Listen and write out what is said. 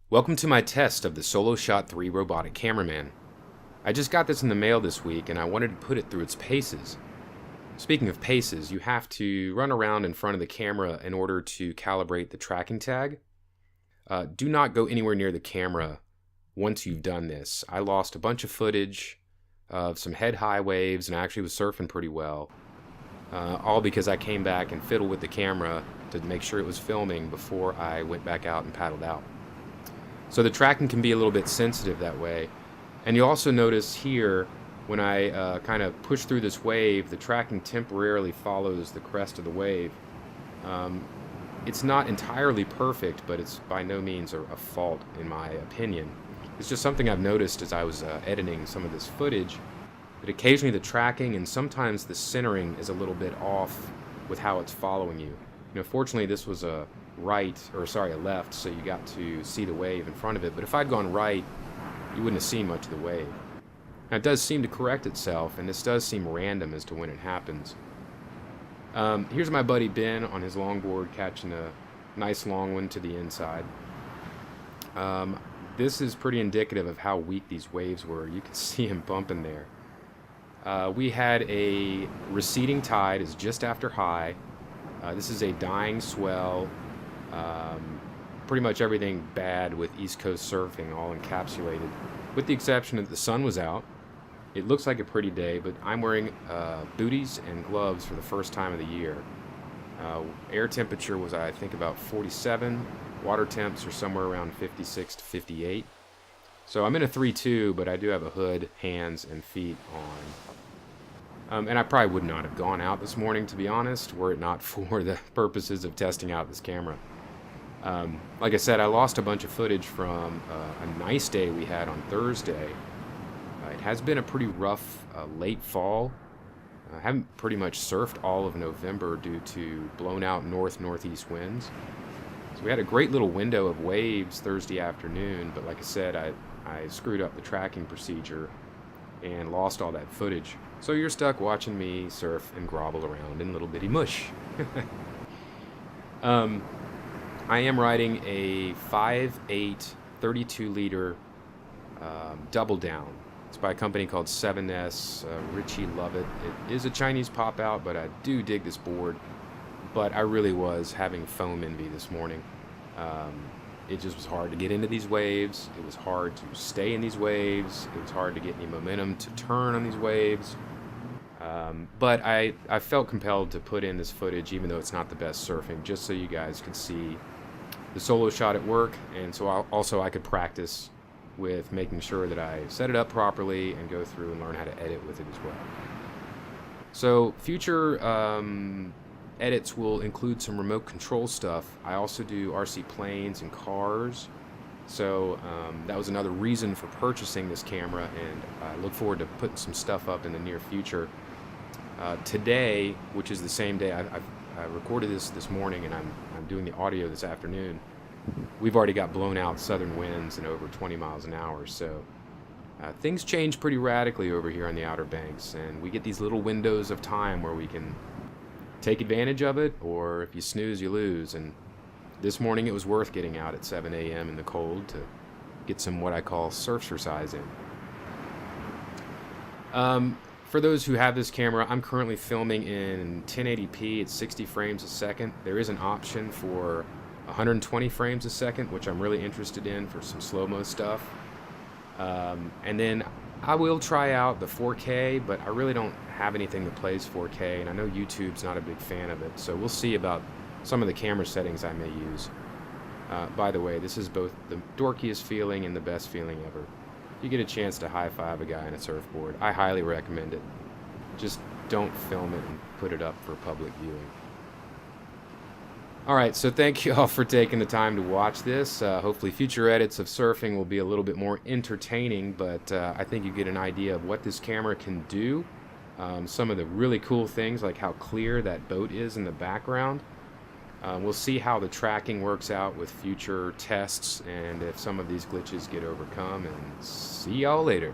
Welcome to my test of the SoloShot3 robotic cameraman. I just got this in the mail this week and I wanted to put it through its paces. Speaking of paces, you have to run around in front of the camera in order to calibrate the tracking tag. Do not go anywhere near the camera once you've done this. I lost a bunch of footage of some head-high waves and I actually was surfing pretty well. All because I came back and fiddled with the camera to make sure it was filming before I went back out and paddled out. So the tracking can be a little bit sensitive that way. And you'll also notice here, when I kind of push through this wave, the tracking temporarily follows the crest of the wave. It's not entirely perfect, but it's by no means a fault in my opinion. It's just something I've noticed as I was editing some of this footage, that occasionally the tracking and sometimes the centering is a little bit off with how it's following you. Fortunately this was a left, so you got to see the wave in front of it. But if I'd gone right, you wouldn't have seen much of the wave. Now, it does seem to correct itself, and this does seem random as to when it happens. Here's my buddy Ben on his longboard catching a nice long one to the inside. This is pretty indicative of how weak these waves were. You can see him bumping there. We had a receding tide, is just after high. This is a dying swell. Pretty much everything bad with East Coast surfing all encapsulated, with the exception that the sun was out. It looks like a pretty day, but I'm wearing booties and gloves for the first time of the year. Air temperature was, I think, about 47. Water temps are somewhere around 56 to 58. So I'm in a 3.2, but I do have a hood, hands, and feet on. And I probably would not have gone out this morning, to be honest, were it not for the purposes of testing out this camera. Like I said, I lost a bunch of footage from a nice day we had on Thursday. It has been a pretty rough late fall. I haven't pretty much surfed all of November due to blown out northeast winds. So we had a great little window of waves Thursday afternoon, but like I said, I screwed up the tracking procedure and lost all that footage. So you're stuck watching me surf and grovel around in little bitty mush. I am riding a 5.8 32-liter double down. It's by a company called 7S. Richie Lovett. It is a Chinese pop-out, but I do dig this board. But I really was having foam envy this morning. It just was hard to get into these waves. It was hard to stay in these waves. It was hard to get any momentum to turn on these waves. But I felt compelled to put in this footage, even though it's not the best surfing, just so you guys could see the solo shot at work, and so I could practice with making sure that I set it up properly and go through and learn how to edit with it as well. So future edits will include some remote control stuff. I also do RC planes and cars, so that was another reason for purchasing this camera, and I look forward to putting some stuff up in the near future. Today, which is the same day, I recorded this morning, and I'm doing the audio this afternoon. We've already got blown out southern winds and over 20 miles an hour, so things change pretty radically over here on the Outer Banks, and we get these little windows of time where we can take advantage of it, or if you snooze, you lose. And this morning it was worth getting out at 7 a.m. in the cold to get some what I call surfercise in. For those who have this camera, I'm currently filming in 1080p at 60 frames a second. There is an option for 120 frames a second, which I'm really interested in for some slow-mo stuff. And then I will try out the 4K, but I really don't have anything that plays 4K, and I know YouTube's not a big fan of it, so we'll see about some of the camera settings I may use. By the way, this is both the dorkiest feeling and the best feeling ever. If you get a chance to high-five a guy on a surfboard, I highly recommend it. Just don't film it and put it up for public viewing. Alright, so thank you all for taking the time to watch this. Hopefully future edits of surfing will be a little bit more entertaining, but I think you get an idea of what this camera can do. Some of the really cool things, like how clear that boat is in the background. We'll see how the tracking works out with future tests and if some of these glitches get overcome, and see y'all later.